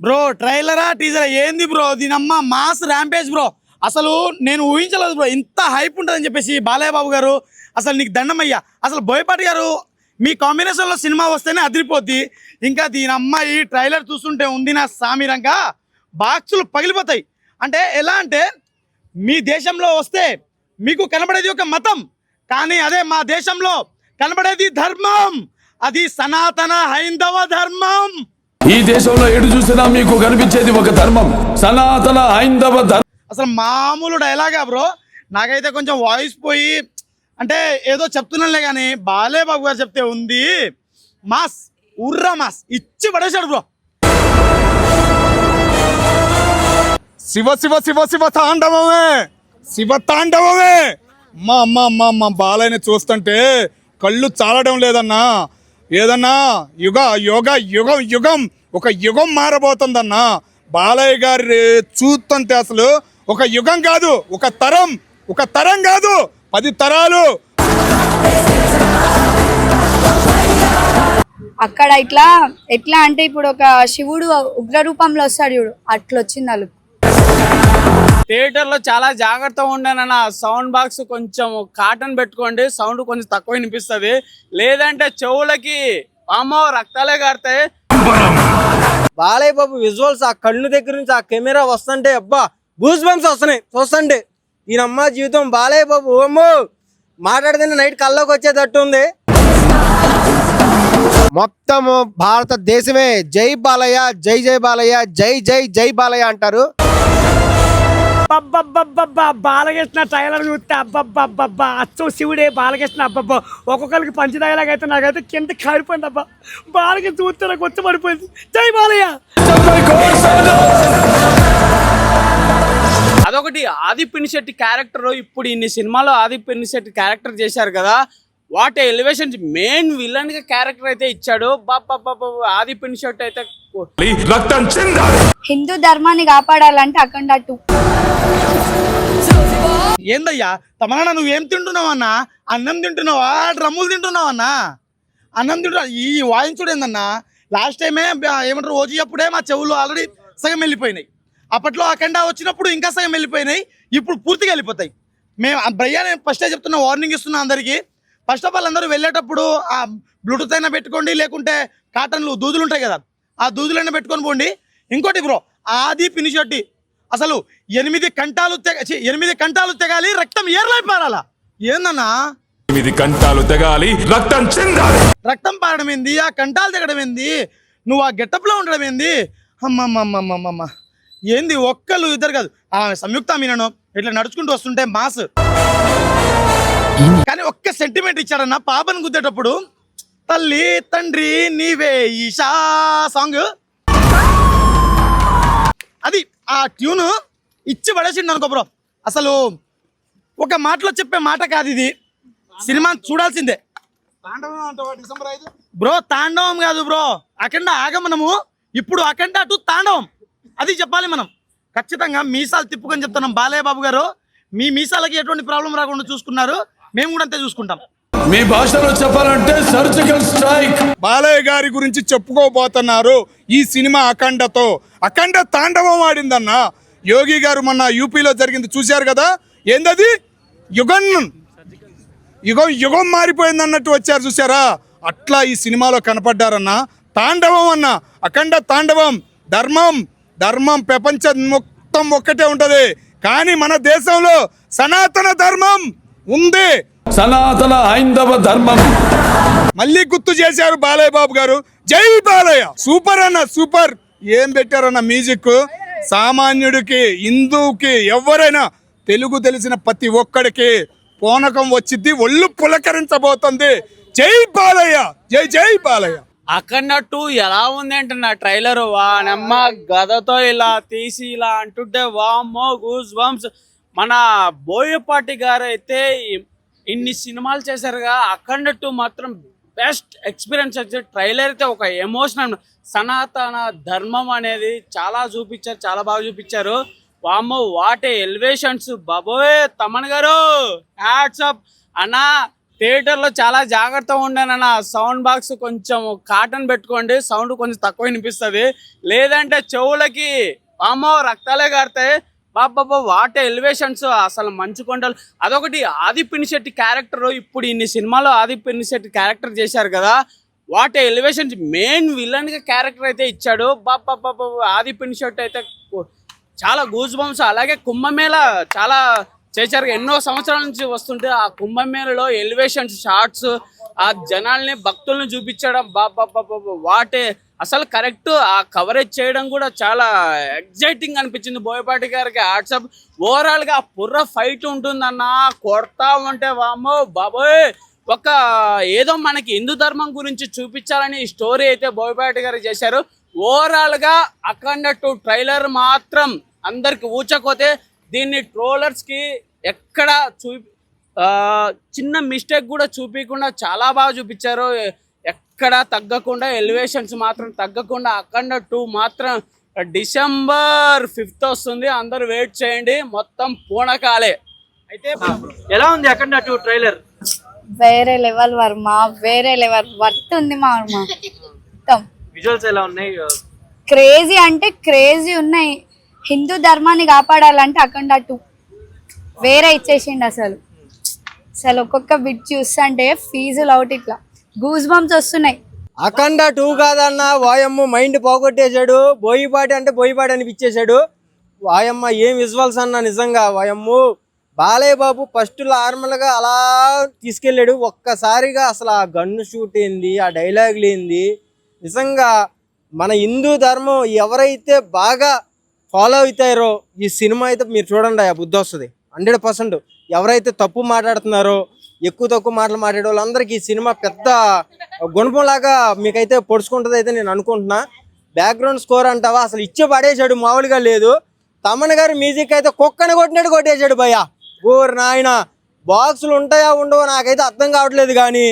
Bro ట్రైలరా టీజరా ఏంది bro దీనమ్మ mass rampage bro. అసలు నేను ఊహించలేదు బ్రో ఇంత హైప్ ఉంటుందని చెప్పేసి. బాలయ్య బాబు గారు అసలు నీకు దండమయ్యా. అసలు బోయపాటి గారు మీ కాంబినేషన్లో సినిమా వస్తేనే అదిరిపోద్ది. ఇంకా దీనమ్మ ఈ ట్రైలర్ చూస్తుంటే ఉంది నా సామిరంగా బాక్సులు పగిలిపోతాయి. అంటే ఎలా అంటే మీ దేశంలో వస్తే మీకు కనబడేది ఒక మతం, కానీ అదే మా దేశంలో కనబడేది ధర్మం. అది సనాతన హైందవ ధర్మం. ఈ దేశంలో ఎటు చూసినా మీకు కనిపించేది ఒక ధర్మం, సనాతన హైందవ ధర్మం. అసలు మామూలు డైలాగా బ్రో. నాకైతే కొంచెం వాయిస్ పోయి అంటే ఏదో చెప్తున్నానులే, కానీ బాలయ్య బాబు గారు చెప్తే ఉంది మాస్, ఉర్రా మాస్ ఇచ్చి పడేశాడు బ్రో. శివ శివ శివ శివ తాండవమే, శివ తాండవమే. మా అమ్మ అమ్మ అమ్మ బాలయ్యని చూస్తుంటే కళ్ళు చాలడం లేదన్నా. ఏదన్నా యుగం యుగం ఒక యుగం మారబోతుందన్నా. బాలయ్య గారి చూస్తుంటే అసలు ఒక యుగం కాదు, ఒక తరం కాదు, 10 తరాలు. అక్కడ ఎట్లా అంటే ఇప్పుడు ఒక శివుడు ఉగ్ర రూపంలో వస్తాడు చూడు, అట్లా వచ్చింది వాళ్ళు. థియేటర్ లో చాలా జాగ్రత్తగా ఉండనన్న. సౌండ్ బాక్స్ కొంచెం కాటన్ పెట్టుకోండి, సౌండ్ కొంచెం తక్కువ వినిపిస్తుంది. లేదంటే చెవులకి అమ్మో రక్తాలే కారుతాయి. బాలయ్య బాబు విజువల్స్ ఆ కళ్ళు దగ్గర నుంచి ఆ కెమెరా వస్తుంటే అబ్బా గూస్ బంప్స్ వస్తున్నాయి చూస్తుంటే. ఈయనమ్మ జీవితం బాలయ్య బాబు అమ్మో మాట్లాడితేనే నైట్ కల్లోకి వచ్చేటట్టు ఉంది. మొత్తము భారతదేశమే జై బాలయ్య, జై జై బాలయ్య, జై జై జై బాలయ్య అంటారు. అబ్బబ్బబ్బబ్బా బాలకృష్ణ ట్రైలర్ చూస్తే అబ్బబ్బబ్బబ్బా అచ్చం శివుడే బాలకృష్ణ. అబ్బబ్బా ఒక్కొక్కరికి పంచి డైలాగ్ అయితే నాకైతే కింద కారిపోయింది. అబ్బా బాలకృష్ణ చూస్తే నాకు వచ్చి పడిపోయింది. జై బాలయ్య. అదొకటి. ఆది పినిశెట్టి క్యారెక్టర్ ఇప్పుడు ఇన్ని సినిమాలో ఆది పినిశెట్టి క్యారెక్టర్ చేశారు కదా, వాటి ఎలివేషన్ మెయిన్ విలన్ గా క్యారెక్టర్ అయితే ఇచ్చాడు. ఆది పినిశెట్టి అయితే హిందూ ధర్మాన్ని కాపాడాలంటే అఖండ 2. ఏందయ్యా తమన్నా నువ్వేం తింటున్నావన్నా? అన్నం తింటున్నావా, డ్రమ్ములు తింటున్నావన్నా? అన్నం తింటున్నా. ఈ వాయించుడు ఏందన్నా? లాస్ట్ టైమే ఏమంటారు ఓజీ అప్పుడే మా చెవులు ఆల్రెడీ సగం వెళ్ళిపోయినాయి. అప్పట్లో అఖండ వచ్చినప్పుడు ఇంకా సగం వెళ్ళిపోయినాయి. ఇప్పుడు పూర్తిగా వెళ్ళిపోతాయి. మేము భయ్యా నేను ఫస్టే చెప్తున్నా, వార్నింగ్ ఇస్తున్నా అందరికీ. ఫస్ట్ ఆఫ్ ఆల్ అందరూ వెళ్ళేటప్పుడు ఆ బ్లూటూత్ అయినా పెట్టుకోండి, లేకుంటే కాటన్లు దూదులు ఉంటాయి కదా, ఆ దూదులైనా పెట్టుకొని పోండి. ఇంకోటి బ్రో, ఆది పినిశెట్టి అసలు 8 కంటాలు తెగాలి, రక్తం ఏర్లై పారాలా. ఏందన్నా 8 కంటాలు తెగాలి, రక్తం చెందాలి. రక్తం పారడం ఏంది, ఆ కంటాలు తెగడం ఏంది, నువ్వు ఆ గెటప్లో ఉండడం ఏంది? అమ్మమ్మమ్మమ్మమ్మ ఏంది? ఒక్కళ్ళు ఇద్దరు కాదు, ఆ సంయుక్త మీనను ఇట్లా నడుచుకుంటూ వస్తుంటే మాస్. కానీ ఒక్క సెంటిమెంట్ ఇచ్చాడన్న పాపను గుద్దేటప్పుడు. తల్లి తండ్రి నీవే ఈశా సాంగ్, అది ఆ ట్యూన్ ఇచ్చి పడేసిండు అనుకో బ్రో. అసలు ఒక మాటలో చెప్పే మాట కాదు ఇది, సినిమా చూడాల్సిందే బ్రో. తాండవం కాదు బ్రో, అఖండ ఆగమనము. ఇప్పుడు అఖండ 2 తాండవం, అది చెప్పాలి మనం. ఖచ్చితంగా మీసాలు తిప్పుకొని చెప్తున్నాం. బాలయ్య బాబు గారు మీ మీసాలకి ఎటువంటి ప్రాబ్లం రాకుండా చూసుకున్నారు, మేము కూడా అంతే చూసుకుంటాం. మీ భాషలో చెప్పాలంటే సర్జికల్ స్ట్రైక్. బాలయ్య గారి గురించి చెప్పుకోబోతున్నారు ఈ సినిమా అఖండతో. అఖండ తాండవం ఆడిందన్నా. యోగి గారు మొన్న యూపీలో జరిగింది చూశారు కదా, ఏందది యుగం యుగం మారిపోయింది అన్నట్టు వచ్చారు చూసారా, అట్లా ఈ సినిమాలో కనపడ్డారన్నా. తాండవం అన్న, అఖండ తాండవం. ధర్మం ప్రపంచం మొత్తం ఒక్కటే ఉంటది, కానీ మన దేశంలో సనాతన ధర్మం ఉంది, సనాతన హైందవ ధర్మం. మళ్ళీ గుర్తు చేశారు బాలయ్య బాబు గారు. జై బాలయ్య. సూపర్ అన్న, సూపర్. ఏం పెట్టారన్న మ్యూజిక్. సామాన్యుడికి, హిందూకి, ఎవరైనా తెలుగు తెలిసిన ప్రతి ఒక్కడికి పోనకం వచ్చింది, ఒళ్ళు పులకరించబోతుంది. జై బాలయ్య, జై జై బాలయ్య. అఖండ 2 ఎలా ఉంది అంటున్నా ట్రైలర్. వానమ్మ గదతో ఇలా తీసి ఇలా అంటుంటే వామ్మో గూస్ బంప్స్. మన బోయపాటి గారు అయితే ఇన్ని సినిమాలు చేశారుగా, అఖండ 2 మాత్రం బెస్ట్ ఎక్స్పీరియన్స్ వచ్చి. ట్రైలర్ అయితే ఒక ఎమోషనల్, సనాతన ధర్మం అనేది చాలా చూపించారు, చాలా బాగా చూపించారు. వామ్మో వాటి ఎలివేషన్స్ బాబోయ్. తమన్ గారు హ్యాట్స్ అప్ అన్నా. థియేటర్లో చాలా జాగ్రత్తగా ఉండానన్న. సౌండ్ బాక్స్ కొంచెం కాటన్ పెట్టుకోండి, సౌండ్ కొంచెం తక్కువ వినిపిస్తుంది. లేదంటే చెవులకి అమ్మో రక్తాలే కారుతాయి. బాబా వాటే ఎలివేషన్స్ అసలు మంచు కొండలు. అదొకటి ఆది పినిశెట్టి క్యారెక్టర్, ఇప్పుడు ఇన్ని సినిమాలో ఆది పినిశెట్టి క్యారెక్టర్ చేశారు కదా, వాటే ఎలివేషన్స్. మెయిన్ విలన్ గా క్యారెక్టర్ అయితే ఇచ్చాడు. బాబా ఆది పినిశెట్టి అయితే చాలా గూస్ బంప్స్. అలాగే కుంభమేళ చాలా చేశారు, ఎన్నో సంవత్సరాల నుంచి వస్తుంటే ఆ కుంభమేళలో ఎలివేషన్స్, షార్ట్స్, ఆ జనాల్ని భక్తుల్ని చూపించడం బాబా వాటే అసలు కరెక్ట్. ఆ కవరేజ్ చేయడం కూడా చాలా ఎగ్జైటింగ్ అనిపించింది బోయపాటి గారికి. వాట్సాప్ ఓవరాల్ గా పుర్ర ఫైట్ ఉంటుందన్న, కొడతా ఉంటే వామ్మో బాబోయ్. ఒక ఏదో మనకి హిందూ ధర్మం గురించి చూపించాలని ఈ స్టోరీ అయితే బోయపాటి గారు చేశారు. ఓవరాల్ గా అఖండ 2 ట్రైలర్ మాత్రం అందరికి ఊచకోతే. దీన్ని ట్రోలర్స్ కి ఎక్కడ చిన్న మిస్టేక్ కూడా చూపించకుండా చాలా బాగా చూపించారు. ఎక్కడ తగ్గకుండా ఎలివేషన్స్ మాత్రం తగ్గకుండా అఖండ 2 మాత్రం డిసెంబర్ 5th వస్తుంది. అందరూ వెయిట్ చేయండి, మొత్తం పూనకాలే. అయితే ఎలా ఉంది అఖండ 2 ట్రైలర్? వేరే లెవెల్ వర్మ, వేరే లెవెల్ వర్త్ ఉంది మా మొత్తం. విజువల్స్ ఎలా ఉన్నాయి? క్రేజీ అంటే క్రేజీ ఉన్నాయి. హిందూ ధర్మాన్ని కాపాడాలంటే అఖండ 2 వేరే ఇచ్చేసిండు. అసలు ఒక్కొక్క బిట్ చూస్తుంటే ఫీజులు అవుట్, ఇట్లా గూస్ బంప్స్ వస్తున్నాయి. అఖండ 2 కాదన్న వాయమ్మ, మైండ్ పోగొట్టేశాడు. బోయిపాటి అంటే బోయిపాటి అనిపించేశాడు. వాయమ్మ ఏం విజువల్స్ అన్న, నిజంగా వాయమ్మ. బాలయ్య బాబు ఫస్ట్ నార్మల్గా అలా తీసుకెళ్ళాడు, ఒక్కసారిగా అసలు ఆ గన్ను షూట్ ఏంది, ఆ డైలాగులు ఏంది. నిజంగా మన హిందూ ధర్మం ఎవరైతే బాగా ఫాలో అవుతారో ఈ సినిమా అయితే మీరు చూడండి, ఆ బుద్ధి వస్తుంది 100%. ఎవరైతే తప్పు మాట్లాడుతున్నారో, ఎక్కువ తక్కువ మాటలు మాట్లాడే వాళ్ళందరికీ ఈ సినిమా పెద్ద గుణపంలాగా మీకైతే పొడుచుకుంటుంది అయితే నేను అనుకుంటున్నా. బ్యాక్గ్రౌండ్ స్కోర్ అంటావా, అసలు ఇచ్చే పడేశాడు, మామూలుగా లేదు. తమన్ గారి మ్యూజిక్ అయితే కుక్కని కొట్టినట్టు కొట్టేశాడు భయ్యా. ఓరు నాయన, బాక్సులు ఉంటాయా ఉండవో నాకైతే అర్థం కావట్లేదు, కానీ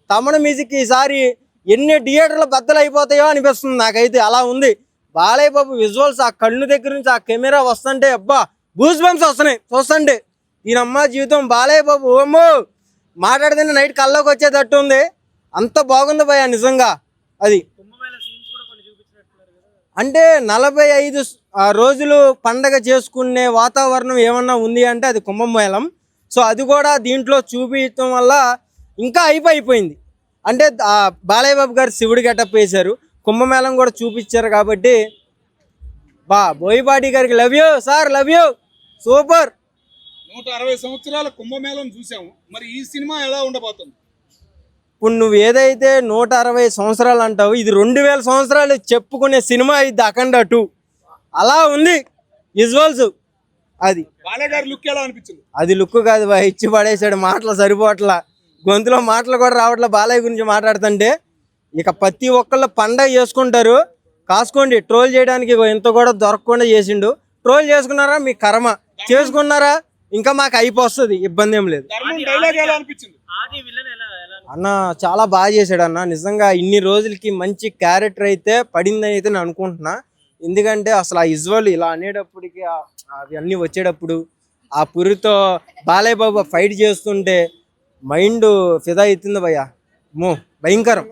తమన్ మ్యూజిక్ ఈసారి ఎన్ని థియేటర్లు బద్దలు అయిపోతాయో అనిపిస్తుంది నాకైతే. అలా ఉంది బాలయ్య బాబు విజువల్స్. ఆ కళ్ళు దగ్గర నుంచి ఆ కెమెరా వస్తుంటే అబ్బా గూస్ బంప్స్ వస్తున్నాయి చూస్తుంటే. ఈయనమ్మ జీవితం బాలయ్య బాబు ఓమ్మో మాట్లాడితేనే నైట్ కల్లోకి వచ్చేటట్టు ఉంది. అంత బాగుంది భయ్యా నిజంగా. అది అంటే 45 రోజులు పండగ చేసుకునే వాతావరణం ఏమన్నా ఉంది అంటే అది కుంభమేళం. సో అది కూడా దీంట్లో చూపించడం వల్ల ఇంకా అయిపోయింది. అంటే బాలయ్య బాబు గారు శివుడి గెటప్ వేశారు, కుంభమేళం కూడా చూపించారు కాబట్టి బోయపాటి గారికి love you sir, love you, super. 160 సంవత్సరాల కుంభమేళం చూసాము, మరి ఈ సినిమా ఎలా ఉండబోతుంది? ఇప్పుడు నువ్వు ఏదైతే 160 సంవత్సరాలు అంటావు, ఇది 2000 సంవత్సరాలు చెప్పుకునే సినిమా ఇది అఖండ 2. అలా ఉంది విజువల్స్. అది బాలయ్య గారి లుక్ ఎలా అనిపించింది? అది లుక్ కాదు బాయ్, ఇచ్చి పడేసాడు. మాటలు సరిపోవట్లా, గొంతులో మాటలు కూడా రావట్లే బాలయ్య గురించి మాట్లాడుతుంటే. ఇక ప్రతి ఒక్కళ్ళు పండగ చేసుకుంటారు, కాసుకోండి. ట్రోల్ చేయడానికి ఎంత కూడా దొరకకుండా చేసిండు. ట్రోల్ చేసుకున్నారా మీ కర్మ, చేసుకున్నారా ఇంకా మాకు అయిపోతుంది, ఇబ్బంది ఏం లేదు. డైలాగ్ ఎలా అనిపించింది? అన్న చాలా బాగా చేశాడు అన్న, నిజంగా. ఇన్ని రోజులకి మంచి క్యారెక్టర్ అయితే పడిందని అయితే నేను అనుకుంటున్నా. ఎందుకంటే అసలు ఆ విజువల్ ఇలా అనేటప్పటికి అవి అన్నీ వచ్చేటప్పుడు ఆ పురితో బాలయ్య బాబు ఫైట్ చేస్తుంటే మైండ్ ఫిదా అవుతుంది భయ్యా. భయంకరం.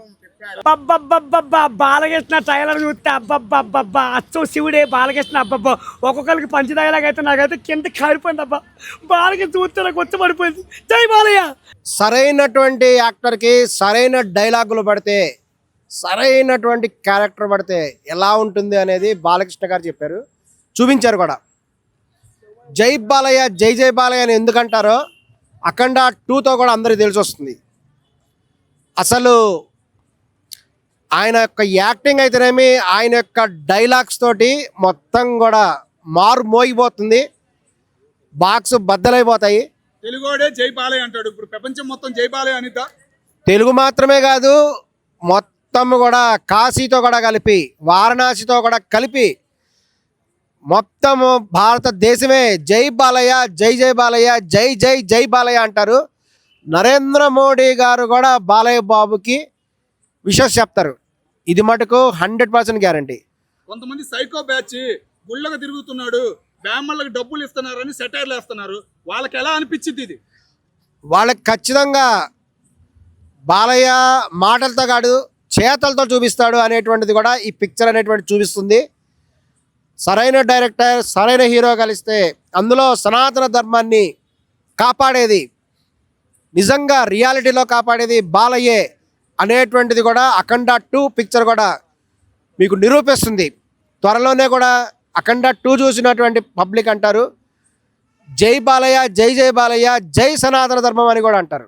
బాలకృష్ణ ట్రైలర్ చూస్తే అబ్బబ్బబ్బబ్బా అచ్చం శివుడే బాలకృష్ణ. అబ్బబ్బా ఒక్కొక్కరికి పంచదాయలాగా అయితే నాకైతే కింద కారిపోయింది. అబ్బా బాలకృష్ణ చూస్తే నాకు వచ్చి పడిపోయింది. జై బాలయ్య. సరైనటువంటి యాక్టర్కి సరైన డైలాగులు పడితే, సరైనటువంటి క్యారెక్టర్ పడితే ఎలా ఉంటుంది అనేది బాలకృష్ణ గారు చెప్పారు, చూపించారు కూడా. జై బాలయ్య, జై జై బాలయ్య అని ఎందుకంటారో అఖండ 2తో కూడా అందరికీ తెలిసి వస్తుంది. అసలు ఆయన యొక్క యాక్టింగ్ అయితేనేమి, ఆయన యొక్క డైలాగ్స్ తోటి మొత్తం కూడా మోగిపోతుంది, బాక్స్ బద్దలైపోతాయి. తెలుగుడే జై బాలయ్య అంటాడు, ఇప్పుడు ప్రపంచం మొత్తం జై బాలయ్య అనిద్దా? తెలుగు మాత్రమే కాదు, మొత్తం కూడా కాశీతో కూడా కలిపి, వారణాసితో కూడా కలిపి మొత్తం భారతదేశమే జై బాలయ్య, జై జై బాలయ్య, జై జై జై బాలయ్య అంటారు. నరేంద్ర మోడీ గారు కూడా బాలయ్య బాబుకి విషెస్ చెప్తారు. ఇది మటుకు 100% గ్యారంటీ. కొంతమంది సైకో బ్యాచ్ గుళ్ళకు తిరుగుతున్నాడు, బ్రాహ్మణులకు డబ్బులు ఇస్తున్నారని సెటైర్లు వేస్తున్నారు. వాళ్ళకి ఎలా అనిపించింది ఇది? వాళ్ళకి ఖచ్చితంగా బాలయ్య మాటలతో కాదు చేతలతో చూపిస్తాడు అనేటువంటిది కూడా ఈ పిక్చర్ అనేటువంటి చూపిస్తుంది. సరైన డైరెక్టర్ సరైన హీరో కలిస్తే అందులో సనాతన ధర్మాన్ని కాపాడేది, నిజంగా రియాలిటీలో కాపాడేది బాలయ్యే అనేటువంటిది కూడా అఖండ 2 పిక్చర్ కూడా మీకు నిరూపిస్తుంది. త్వరలోనే కూడా అఖండ 2 చూసినటువంటి పబ్లిక్ అంటారు జై బాలయ్య, జై జై బాలయ్య, జై సనాతన ధర్మం అని కూడా అంటారు.